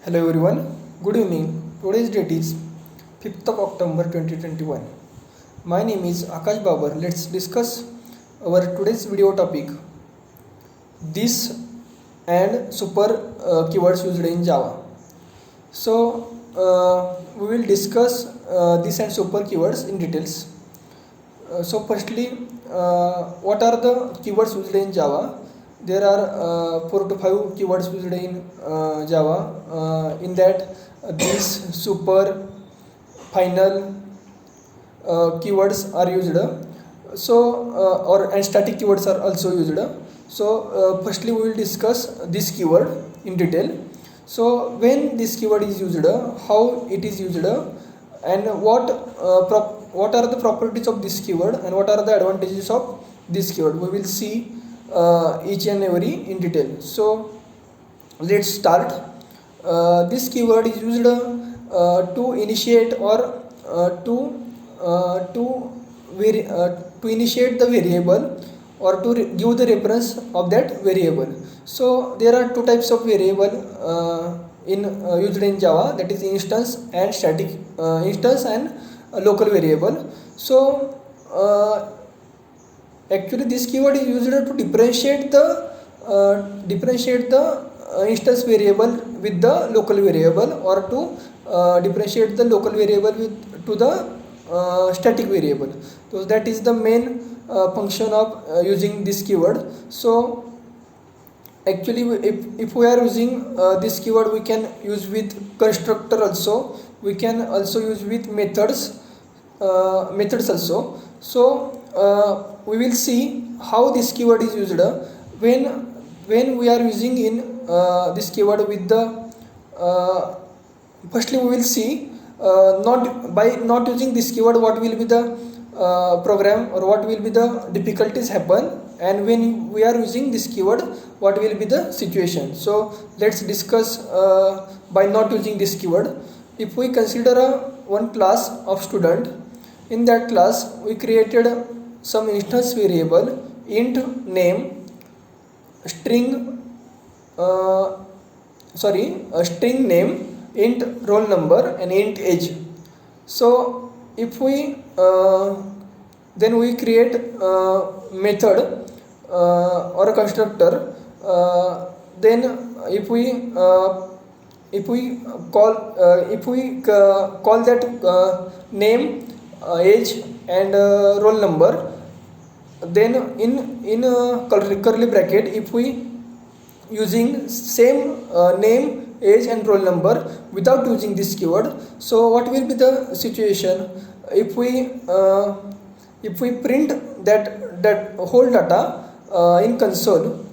Hello everyone, good evening. Today's date is 5th of October 2021. My name is Akash Babar. Let's discuss our today's video topic, this and super keywords used in Java. So we will discuss this and super keywords in details. So firstly, what are the keywords used in Java? There are 4 to 5 keywords used in Java. In that, these super, final keywords are used. So and static keywords are also used. So firstly, we will discuss this keyword in detail. So when this keyword is used, how it is used, and what are the properties of this keyword and what are the advantages of this keyword, we will see each and every in detail. So let's start. This keyword is used to initiate or to initiate the variable or to give the reference of that variable. So there are two types of variable used in Java, that is instance and static instance and local variable. So actually this keyword is used to differentiate the instance variable with the local variable, or to differentiate the local variable to the static variable. So that is the main function of using this keyword. So actually if we are using this keyword, we can use with constructor also, we can also use with methods also. So we will see how this keyword is used when we are using in this keyword with the firstly we will see not using this keyword what will be the program or what will be the difficulties happen, and when we are using this keyword what will be the situation. So let's discuss by not using this keyword. If we consider one class of student, in that class we created some instance variable int name, string string name, int roll number and int age. So if we then we create method or a constructor, then if we call that name, age and roll number, then in curly bracket if we using same name, age and roll number without using this keyword, so what will be the situation? If we print that whole data in console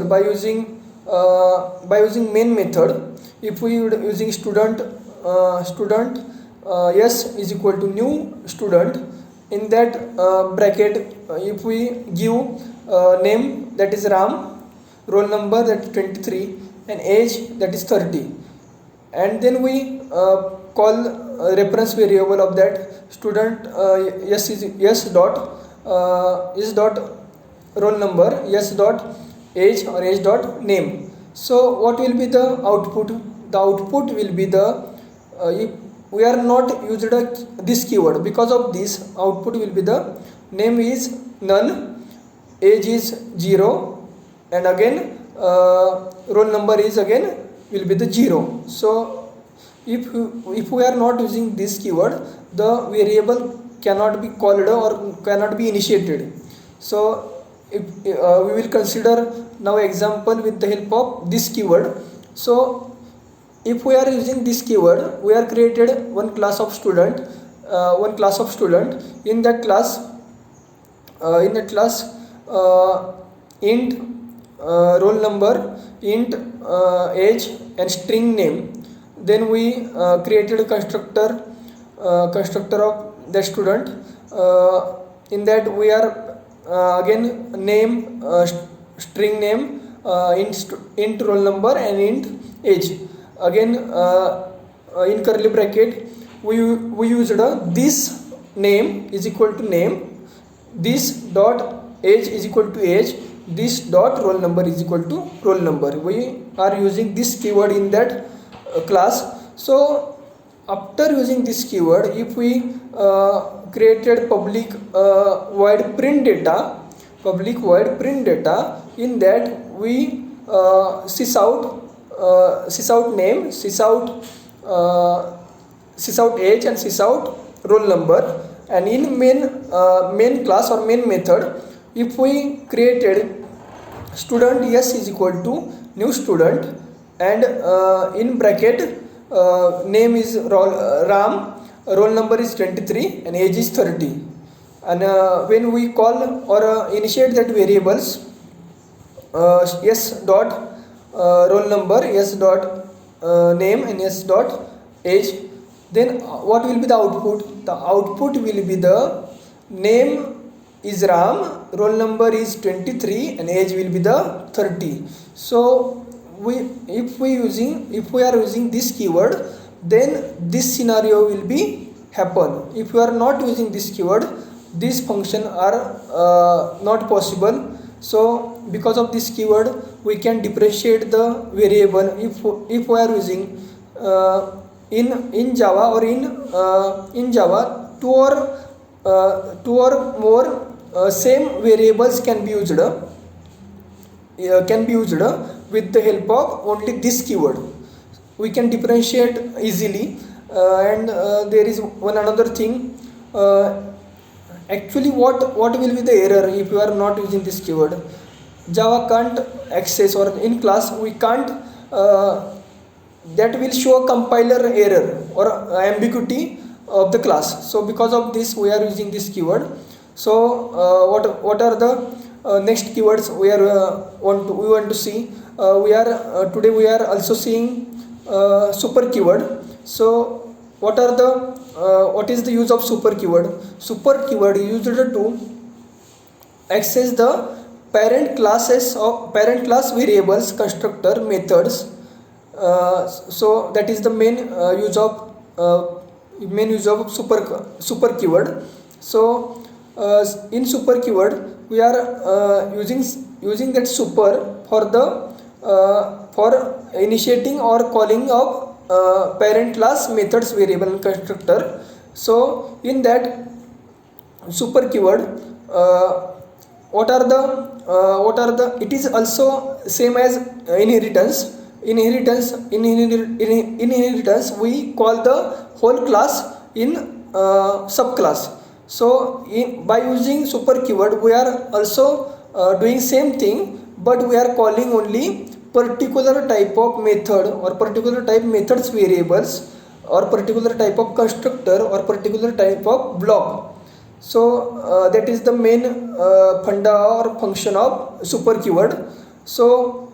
by using main method, if we using student s is equal to new student, in that bracket if we give name, that is Ram, roll number, that is 23 and age, that is 30, and then we call reference variable of that student s dot roll number, s dot age or age dot name. So what will be the output? The output will be the if we are not used this keyword, because of this output will be the name is none, age is 0, and again roll number is again will be the 0. So if we are not using this keyword, the variable cannot be called or cannot be initiated. So if we will consider now example with the help of this keyword. So if we are using this keyword, we are created one class of student, in that class int roll number, int age and string name. Then we created a constructor of the student. In that we are again name, string name, int roll number and int age. Again in curly bracket we used this name is equal to name, this dot age is equal to age, this dot roll number is equal to roll number. We are using this keyword in that class. So after using this keyword, if we created public void print data, in that we sysout name, sysout age and sysout roll number, and in main class or main method, if we created student s is equal to new student, and in bracket name is Ram, roll number is 23 and age is 30, and when we call or initiate that variables s dot roll number, s dot name and s dot age, then what will be the output? The output will be the name is Ram, roll number is 23 and age will be the 30. So if we are using this keyword, then this scenario will be happen. If we are not using this keyword, these function are not possible. So because of this keyword, we can differentiate the variable if we are using in Java, or in Java two or more same variables can be used with the help of only this keyword. We can differentiate easily, and there is one another thing. Actually, what will be the error if you are not using this keyword? Java can't access, or in class we can't that will show a compiler error or ambiguity of the class. So because of this, we are using this keyword. So what are the next keywords we want to see? Today we are also seeing super keyword. So what is the use of super keyword? Super keyword is used to access the parent class variables, constructor, methods. So that is the main use of super keyword. So in super keyword, we are using that super for initiating or calling of parent class, methods, variable and constructor. So in that super keyword, it is also same as inheritance. Inheritance, we call the whole class in subclass. So by using super keyword, we are also doing same thing, but we are calling only particular type of method or particular type methods variables or particular type of constructor or particular type of block. So that is the main funda or function of super keyword. So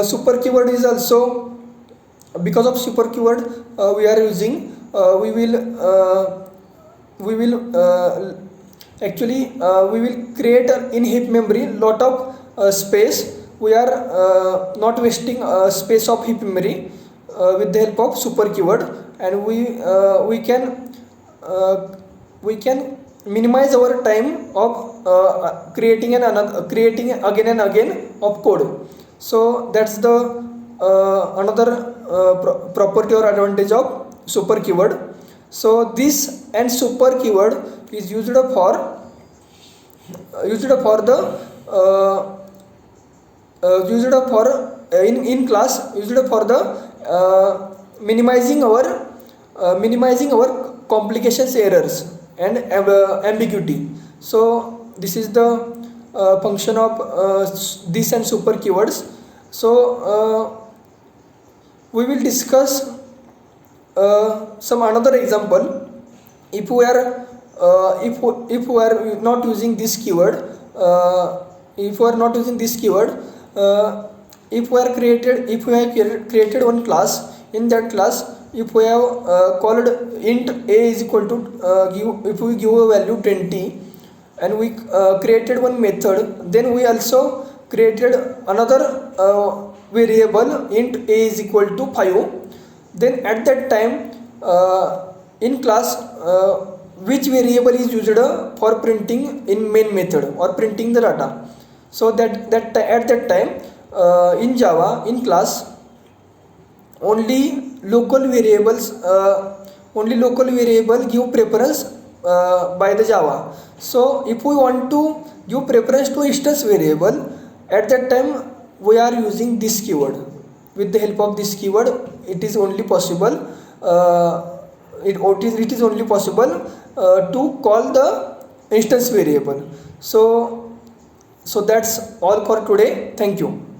super keyword is also, because of super keyword we are using, we will create in heap memory lot of space. We are not wasting space of heap memory with the help of super keyword, and we can minimize our time of creating again and again of code. So that's the another property or advantage of super keyword. So this and super keyword is used for the minimizing our complications, errors and ambiguity. So this is the function of this and super keywords. So we will discuss some another example. If we are not using this keyword, if we have created one class, in that class if we have called int a is equal to if we give a value 20, and we created one method, then we also created another variable int a is equal to 5. Then at that time in class which variable is used for printing in main method or printing the data. So at that time, in Java, in class, only local variables only local variable give preference by the Java. So if we want to give preference to instance variable, at that time we are using this keyword. With the help of this keyword, it is only possible it is only possible to call the instance variable. So that's all for today. Thank you.